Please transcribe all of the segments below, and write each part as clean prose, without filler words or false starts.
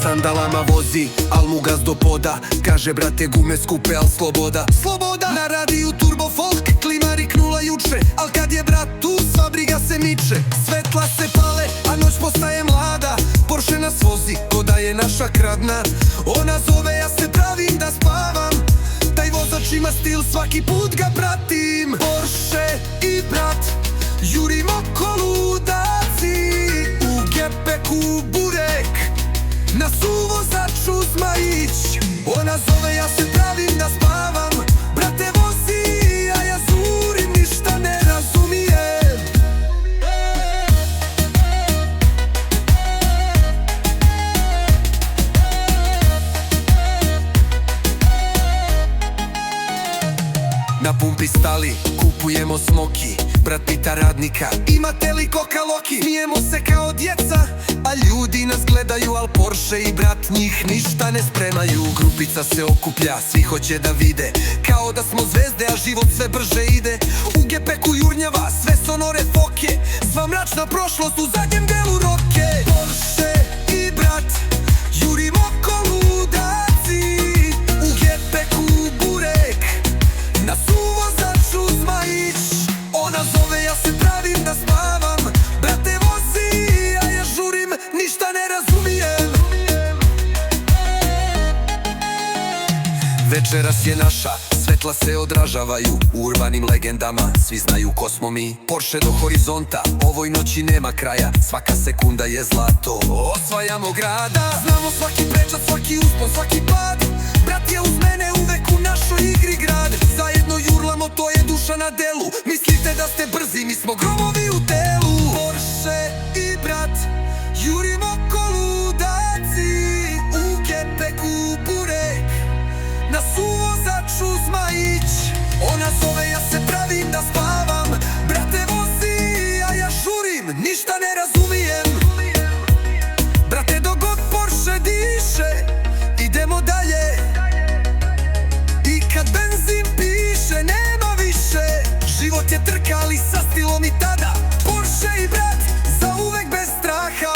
sandalama vozi, al mu gaz do poda. Kaže brate gume skupe, al sloboda. Sloboda! Na radiju turbo folk, klima riknula juče, al kad je brat tu, sva briga se miče. Svetla se pale, a noć postaje mlada. Porsche nas vozi, ko da je naša kradna. Ona zove, ja se pravim da spavam. Taj vozač ima stil, svaki put ga pratim. Porsche i brat, jurimo ko ludaci. U gepeku burek, na suvozaču Zmajić. Ona zove, ja se pravim da spavam. Brate vozi, a ja zurim, ništa ne razumijem. Na pumpi stali, kupujemo smoki. Brat pita radnika, imate li koka loki? Smijemo se kao djeca, a ljudi nas gledaju, al Porsche i brat njih ništa ne spremaju. Grupica se okuplja, svi hoće da vide, kao da smo zvezde, a život sve brže ide. U gepeku jurnjava, sve sonore foke, sva mračna prošlost u zadnjem delu roke. Porsche i brat, jurimo ko ludaci. U gepeku burek, na suvozaču Zmajić. Ona zove, ja se pravim da spavam. Brate vozi, a ja žurim, ništa ne razumijem. Večeras je naša, svetla se odražavaju u urbanim legendama, svi znaju ko smo mi. Porsche do horizonta, ovoj noći nema kraja. Svaka sekunda je zlato, osvajamo grada. Znamo svaki prečac, svaki uspon, svaki pad. Brat je uz mene uvek u našoj igri grad. Zajedno jurlamo, to je duša na delu. Mislite da ste brzi, mi smo gromovi u telu. Porsche i brat, jurimo ko ludaci. U gepeku burek, na suvozaču Zmajić. Ona zove, ja se pravim da spavam. Brate vozi, a ja žurim, ništa ne razumijem. Brate dok god Porsche diše, idemo dalje. I kad benzin piše, nema više. Život je trka, ali sa stilom i tada. Porsche i brat, zauvek bez straha.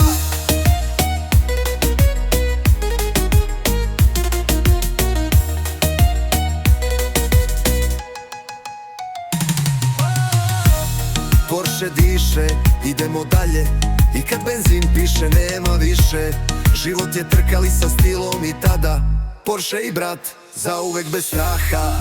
Porsche diše, idemo dalje. I kad benzin piše, nema više. Život je trka, ali sa stilom i tada. Porsche i brat, zauvek bez straha.